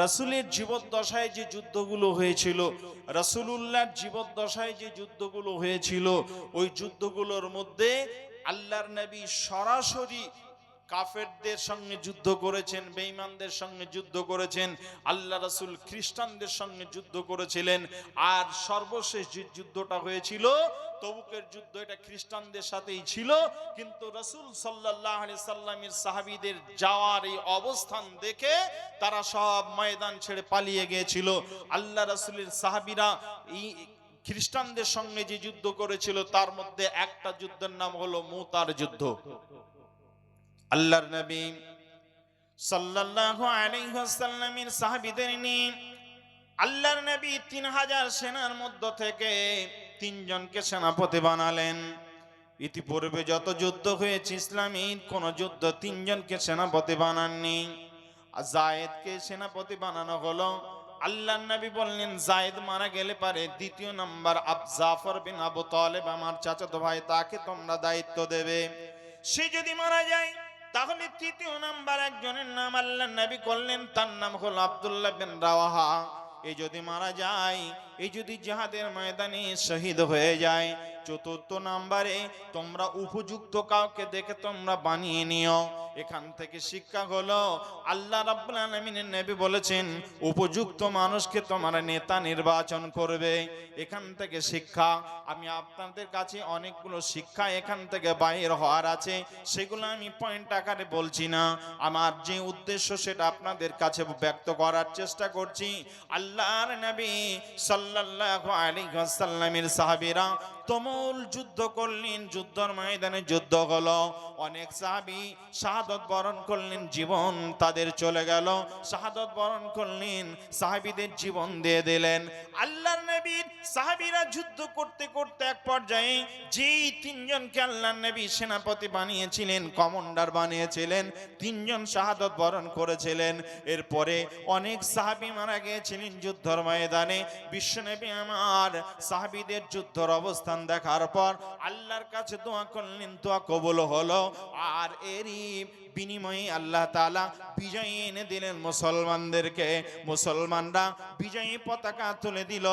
রাসূলের জীবদ্দশায় যে যুদ্ধগুলো হয়েছিল, রাসূলুল্লাহর জীবদ্দশায় যে যুদ্ধগুলো হয়েছিল, ওই যুদ্ধগুলোর মধ্যে আল্লাহর নবী সরাসরি কাফেরদের সঙ্গে যুদ্ধ করেছেন, বেঈমানদের সঙ্গে যুদ্ধ করেছেন। আল্লাহ রাসূল খ্রিস্টানদের সঙ্গে যুদ্ধ করেছিলেন। আর সর্বশেষ যে যুদ্ধটা হয়েছিল তবুকের যুদ্ধ, এটা খ্রিস্টানদের সাথেই ছিল। কিন্তু রাসূল সাল্লাল্লাহু আলাইহি সাল্লামের সাহাবীদের যাওয়ার এই অবস্থান দেখে তারা সব ময়দান ছেড়ে পালিয়ে গিয়েছিল। আল্লাহ রাসূলের সাহাবীরা এই খ্রিস্টানদের সঙ্গে যে যুদ্ধ করেছিল তার মধ্যে একটা যুদ্ধের নাম হলো মুতার যুদ্ধ। আল্লাহর নবী সাল্লাল্লাহু আলাইহি ওয়াসাল্লামের সাহাবীদের নিয়ে আল্লাহর নবী ৩০০০ সেনার মধ্য থেকে ৩ জনকে সেনাপতি বানালেন। ইতিপূর্বে যত যুদ্ধ হয়েছে ইসলামের কোন যুদ্ধ ৩ জনকে সেনাপতি বানাননি। যায়েদকে সেনাপতি বানানো হলো। আল্লাহর নবী বললেন যায়েদ মারা গেলে পারে দ্বিতীয় নাম্বার জাফর বিন আবু তালেব আমার চাচাতো ভাই, তাকে তোমরা দায়িত্ব দেবে। সে যদি মারা যায় তাহলে তৃতীয় নাম্বার একজনের নাম আল্লাহর নবী করলেন, তার নাম হলো আব্দুল্লাহ বিন রাওয়াহা। এই যদি মারা যায়, এই যদি জিহাদের ময়দানে শহীদ হয়ে যায়, চতুর্থ নাম্বারে তোমরা উপযুক্ত কাউকে দেখে তোমরা বানিয়ে নিও। এখান থেকে শিক্ষা হলো আল্লাহ রাব্বুল আলামিনের নবী বলেছেন উপযুক্ত মানুষকে তোমরা নেতা নির্বাচন করবে। এখান থেকে শিক্ষা, আমি আপনাদের কাছে অনেকগুলো শিক্ষা এখান থেকে বাইর হওয়ার আছে, সেগুলো আমি পয়েন্ট আকারে বলছি না। আমার যে উদ্দেশ্য সেটা আপনাদের কাছে ব্যক্ত করার চেষ্টা করছি। আল্লাহর নবী সাল্লাল্লাহু আলাইহি ওয়াসাল্লামের সাহাবীরা তুমুল যুদ্ধ করলেন, যুদ্ধের ময়দানে যুদ্ধ হলো। অনেক সাহাবী শাহাদাত বরণ করলেন, জীবন তাদের চলে গেল। শাহাদাত বরণ করলেন, সাহাবীদের জীবন দিয়ে দিলেন। আল্লাহর নবীর সাহাবীরা যুদ্ধ করতে করতে এক পর্যায়ে যেই ৩ জনকে আল্লাহর নবী সেনাপতি বানিয়েছিলেন, কমান্ডার বানিয়েছিলেন, ৩ জন শাহাদাত বরণ করেছিলেন। এরপরে অনেক সাহাবী মারা গিয়েছিলেন যুদ্ধের ময়দানে। বিশ্বনবী আমার সাহাবীদের যুদ্ধের অবস্থান দেখার পর আল্লাহর কাছে দোয়া করলেন, দোয়া কবুল হলো। আর এরই বিনিময়ে আল্লাহ তাআলা বিজয় এনে দিলেন মুসলমানদেরকে। মুসলমানরা বিজয়ী পতাকা তুলে দিল।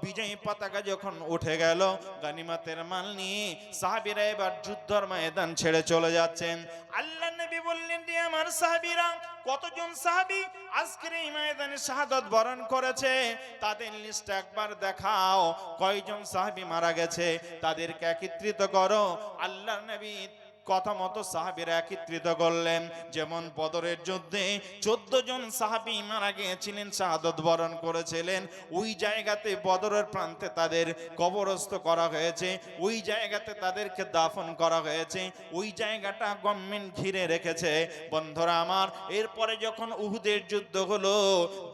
বিজয়ী পতাকা যখন উঠে গেল, গনিমতের মাল নিয়ে সাহাবীরা এবার যুদ্ধের ময়দান ছেড়ে চলে যাচ্ছেন। আল্লাহ নবী বললেন, যে আমার সাহাবীরা কতজন সাহাবী আজকের এই ময়দানে শাহাদাত বরণ করেছে তাদের লিস্ট একবার দেখাও। কয়জন সাহাবী মারা গেছে তাদেরকে একত্রিত করো। আল্লাহর নবী কথা মতো সাহাবীরা একত্রিত করলেন। যেমন বদরের যুদ্ধে 14 জন সাহাবী মারা গিয়েছিলেন, শাহাদাত বরণ করেছিলেন। ওই জায়গাতে বদরের প্রান্তে তাদের কবরস্থ করা হয়েছে, ওই জায়গাতে তাদেরকে দাফন করা হয়েছে। ওই জায়গাটা গভর্নমেন্ট ঘিরে রেখেছে। বন্ধুরা আমার, এরপরে যখন উহুদের যুদ্ধ হলো,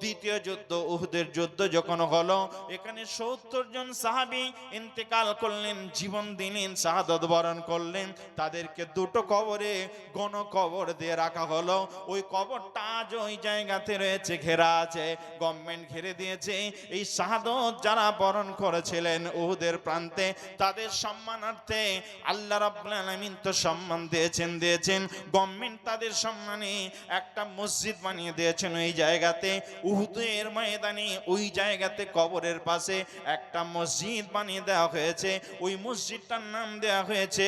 দ্বিতীয় যুদ্ধ উহুদের যুদ্ধ যখন হলো, এখানে 70 জন সাহাবী ইন্তেকাল করলেন, জীবন দিলেন, শাহাদাত বরণ করলেন। তাদেরকে দুটো কবরে গণ কবর দিয়ে রাখা হলো। ওই কবরটা আজ ওই জায়গাতে রয়েছে, ঘেরা আছে, গভর্নমেন্ট ঘিরে দিয়েছে। এই শাহাদাত যারা বরণ করেছিলেন উহুদের প্রান্তে, তাদের সম্মানার্থে আল্লাহ রাব্বুল আলামিন তো সম্মান দিয়েছেন। গভর্নমেন্ট তাদের সম্মানে একটা মসজিদ বানিয়ে দিয়েছেন ওই জায়গাতে। উহুদের ময়দানে ওই জায়গাতে কবরের পাশে একটা মসজিদ বানিয়ে দেওয়া হয়েছে। ওই মসজিদটার নাম দেওয়া হয়েছে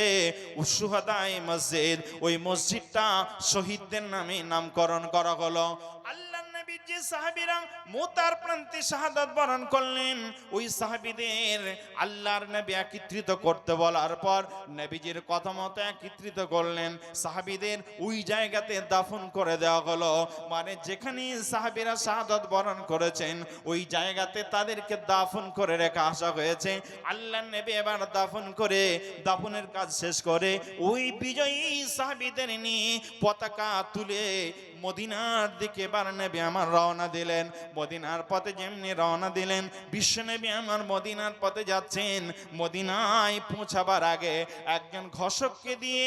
উশুহাদা মসজিদ। ওই মসজিদটা শহীদদের নামে নামকরণ করা হলো। আল্লাহর নবীর যে সাহাবীরা মুতার প্রান্তে শাহাদাত বরণ করলেন, ওই সাহাবীদের আল্লাহর নবী একত্রিত করতে বলার পর নবীজির কথা মতো একত্রিত করলেন। সাহাবীদের ওই জায়গাতে দাফন করে দেওয়া হলো। মানে যেখানে সাহাবীরা শাহাদাত বরণ করেছেন ওই জায়গাতে তাদেরকে দাফন করে রেখে আসা হয়েছে। আল্লাহর নবী এবার দাফন করে, দাফনের কাজ শেষ করে ওই বিজয়ী সাহাবীদের নিয়ে পতাকা তুলে মদিনার দিকে এবার নবী আমার রওনা দিলেন। মদিনার পথে যেমনি রওনা দিলেন, বিশ্বনবী আমার মদিনার পথে যাচ্ছেন। মদিনায় পৌঁছাবার আগে একজন ঘোষককে দিয়ে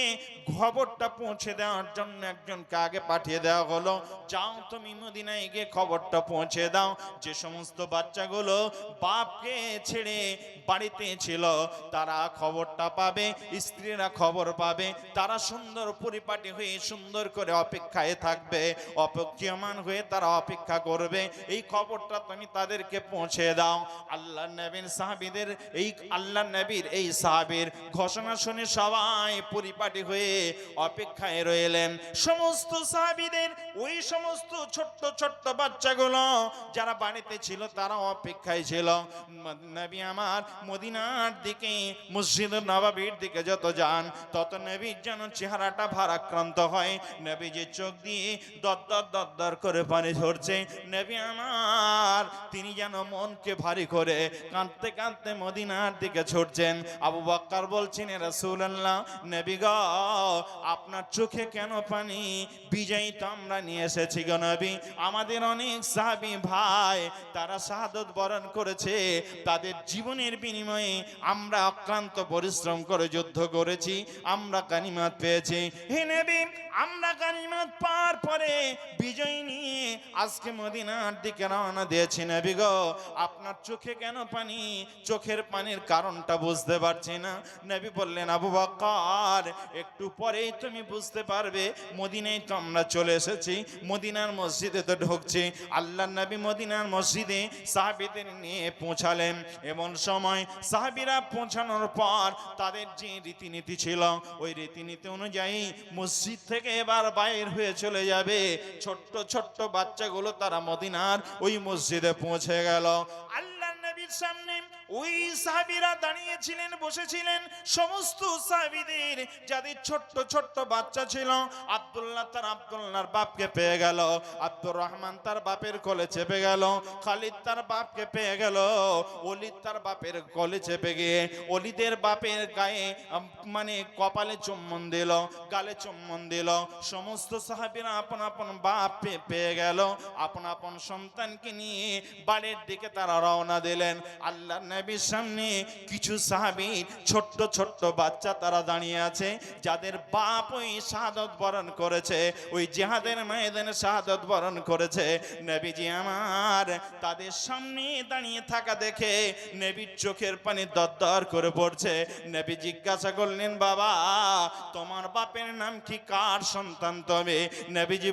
খবরটা পৌঁছে দেওয়ার জন্য একজনকে আগে পাঠিয়ে দেওয়া হলো, যাও তুমি মদিনায় গিয়ে খবরটা পৌঁছে দাও। যে সমস্ত বাচ্চাগুলো বাপকে ছেড়ে বাড়িতে ছিল তারা খবরটা পাবে, স্ত্রীরা খবর পাবে, তারা সুন্দর পরিপাটি হয়ে সুন্দর করে অপেক্ষায় থাকবে। অপেক্ষমান হয়ে তারা অপেক্ষা করবে, এই খবরটা তুমি তাদেরকে পৌঁছে দাও। আল্লাহ নবীর সাহাবীদের আল্লাহ নবীর এই সাহাবীর ঘোষণা শুনে সবাই পরিপাটি হয়ে অপেক্ষায় রইলেন। সমস্ত সাহাবীদের ওই সমস্ত ছোট্ট ছোট্ট বাচ্চাগুলো যারা বাড়িতে ছিল তারা অপেক্ষায় ছিল। নবী আমার মদিনার দিকে মসজিদ নববীর দিকে যত যান তত নবীর যেন চেহারাটা ভারাক্রান্ত হয়। নবী যে চোখ দিয়ে দর করে পানি ঝরছে। নবী আমার তিনি যেন মনকে ভারী করে কাঁদতে কাঁদতে মদিনার দিকে ছুটছেন। আবু বকর বলছেন, রাসূলুল্লাহ নবী গো, আপনার চোখে কেন পানি? বিজয়ী তো আমরা নিয়ে এসেছি গো নবী। আমাদের অনেক সাহাবী ভাই তারা শাহাদাত বরণ করেছে, তাদের জীবনের বিনিময়ে আমরা অক্লান্ত পরিশ্রম করে যুদ্ধ করেছি, আমরা গনিমত পেয়েছি। হে নবী, আমরা গনিমত পাওয়ার পরে বিজয় নিয়ে আজকে মদিনার দিকে রওনা দিয়েছি। নবী গো, আপনার চোখে কেন পানি? চোখের পানির কারণটা বুঝতে পারছি না। নবী বললেন, আবু বকর একটু পরেই তুমি বুঝতে পারবে। মদিনায় তো আমরা চলে এসেছি, মদিনার মসজিদে তো ঢুকছি। আল্লাহ নবী মদিনার মসজিদে সাহাবীদের নিয়ে পৌঁছালেন। এমন সময় সাহাবীরা পৌঁছানোর পর তাদের যে রীতিনীতি ছিল ওই রীতিনীতি অনুযায়ী মসজিদ থেকে এবার বাইর হয়ে চলে যাবে। ছোট্ট ছোট্ট বাচ্চাগুলো তারা মদিনার ওই মসজিদে পৌঁছে গেল। আল্লাহ নবীর সামনে ওই সাহাবীরা দাঁড়িয়েছিলেন, বসেছিলেন। সমস্ত সাহাবীদের যাদের ছোট্ট ছোট্ট বাচ্চা ছিল, আব্দুল্লাহ তার আব্দুল্লাহর বাপকে পেয়ে গেল, আব্দুর রহমান তার বাপের কোলে চেপে গেল, খালিদ তার বাপকে পেয়ে গেল, ওলিদ তার বাপের কোলে চেপে গিয়ে ওলিদের বাপের গায়ে মানে কপালে চুম্বন দিল, গালে চুম্বন দিল। সমস্ত সাহাবীরা আপন আপন বাপ পেয়ে গেল, আপন আপন সন্তানকে নিয়ে বাড়ির দিকে তারা রওনা দিলেন। আল্লাহ নবীর সামনে কিছু সাহাবী ছোট্ট ছোট্ট বাচ্চা তারা দাঁড়িয়ে আছে, যাদের বাপ ওই শাহাদাত বরণ করেছে, ওই জিহাদের ময়দানে শাহাদাত বরণ করেছে। নবীজি আমার তাদের সামনে দাঁড়িয়ে থাকা দেখে নবীর চোখের পানি দরদর করে পড়ছে। নবী জিজ্ঞাসা করলেন, বাবা তোমার বাপের নাম কি? কার সন্তান তুমি? নবীজি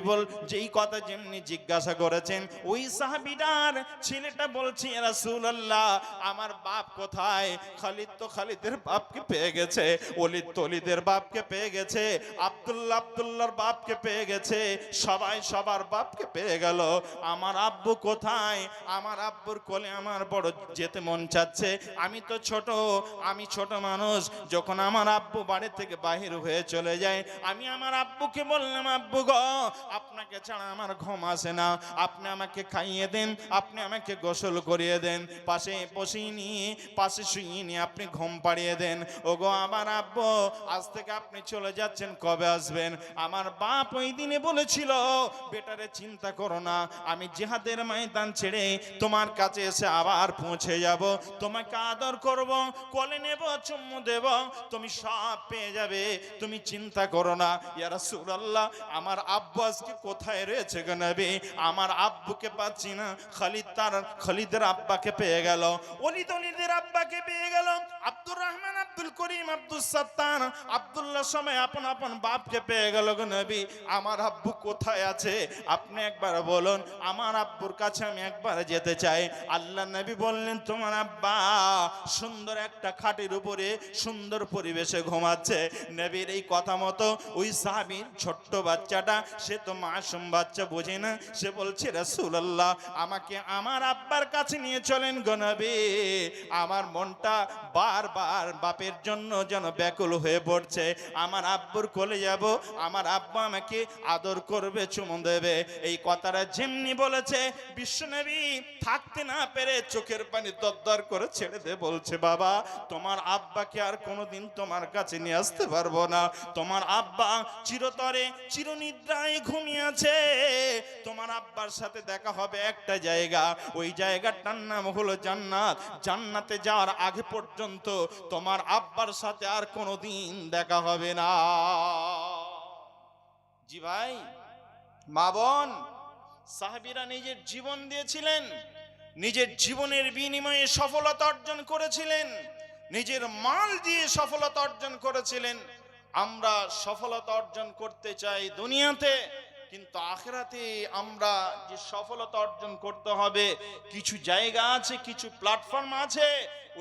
যেই কথা যেমনি জিজ্ঞাসা করেছেন ওই সাহাবীটার ছেলেটা বলছে, ইয়া রাসূলুল্লাহ আমার বাপ কোথায়? খালিদ তো খালিদের বাপকে পেয়ে গেছে, ওলিদ তো ওলিদের বাপকে পেয়ে গেছে, আব্দুল্লাহ আব্দুল্লাহর বাপকে পেয়ে গেছে, সবাই সবার বাপকে পেয়ে গেল। আমার আব্বু কোথায়? আমার আব্বুর কোলে আমার বড় যেতে মন চাচ্ছে। আমি তো ছোট, আমি ছোট মানুষ। যখন আমার আব্বু বাড়ি থেকে বাহির হয়ে চলে যায়, আমি আমার আব্বুকে বললাম, আব্বু গো, আপনাকে ছাড়া আমার ঘুম আসে না, আপনি আমাকে খাইয়ে দেন, আপনি আমাকে গোসল করিয়ে দেন, পাশে বসিয়ে নিয়ে পাশে শুইয়ে নিয়ে আপনি ঘুম পাড়িয়ে দেন। ওগো আমার আব্বু, আজ থেকে আপনি চলে যাচ্ছেন, কবে আসবেন? আমার বাপ ওই দিনে বলেছিল, বেটারে চিন্তা করো না, আমি জিহাদের ময়দান ছেড়ে তোমার কাছে এসে আবার পৌঁছে যাব, তোমাকে আদর করব, কোলে নেব, চুম্মু দেব, তুমি সব পেয়ে যাবে, তুমি চিন্তা করো না। ইয়া রাসূলুল্লাহ আমার আব্বু আজকে কোথায় রয়েছে গো নবী? আমার আব্বুকে পাচ্ছি না। খালিদের আব্বাকে পেয়ে গেল, ওলিদের আব্বাকে পেয়ে গেল, আব্দুর রহমান, আব্দুল করিম, আব্দুল সাত্তার, আব্দুল্লাহ সময় আপন আপন বাপকে পেয়ে গেল গো নবী। আমার আব্বু কোথায় আছে আপনি একবার বলুন, আমার আব্বুর কাছে আমি একবার যেতে চাই। আল্লাহ নবী বললেন, তোমার আব্বা সুন্দর একটা খাটের উপরে সুন্দর পরিবেশে ঘুমাচ্ছে। নবীর এই কথা মতো ওই সাহাবীর ছোট্ট বাচ্চাটা, সে তো মাসুম বাচ্চা, বোঝে না, সে বলছে, রাসূলুল্লাহ আমাকে আমার আব্বার কাছে নিয়ে চলেন গো নবী। আমার মনটা বারবার বাপের জন্য যেন ব্যাকুল হয়ে পড়ছে। আমার আব্বুর কোলে যাব, আমার আব্বা আমাকে আদর করবে, চুমু দেবে। এই কথাটা যেমনি বলেছে, বিশ্বনবী থাকতে না পেরে চোখের পানি দরদর করে ছেড়ে দে বলছে, বাবা তোমার আব্বাকে আর কোনোদিন তোমার কাছে নিয়ে আসতে পারবো না। তোমার আব্বা চিরতরে চিরনিদ্রায় ঘুমিয়ে আছে। তোমার আব্বার সাথে দেখা হবে একটা জায়গা, ওই জায়গাটার নাম হলো জান্নাত। জান্নাতে যাওয়ার আগে পর্যন্ত তোমার আব্বার সাথে আর কোনোদিন দেখা হবে না। জি ভাই, মা বোন, সাহাবীরা নিজের জীবন দিয়েছিলেন, নিজের জীবনের বিনিময়ে সফলতা অর্জন করেছিলেন, নিজের মাল দিয়ে সফলতা অর্জন করেছিলেন। আমরা সফলতা অর্জন করতে চাই দুনিয়াতে, কিন্তু আখিরাতে আমরা যে সফলতা অর্জন করতে হবে, কিছু জায়গা আছে, কিছু প্ল্যাটফর্ম আছে,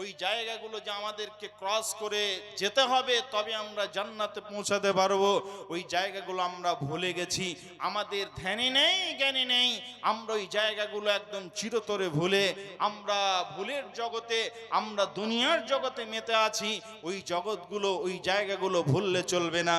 ওই জায়গাগুলো যে আমাদেরকে ক্রস করে যেতে হবে, তবে আমরা জান্নাতে পৌঁছাতে পারবো। ওই জায়গাগুলো আমরা ভুলে গেছি, আমাদের ধ্যানে নেই, জ্ঞানে নেই। আমরা ওই জায়গাগুলো একদম চিরতরে ভুলে আমরা ভুলের জগতে, আমরা দুনিয়ার জগতে মেতে আছি। ওই জগৎগুলো, ওই জায়গাগুলো ভুললে চলবে না।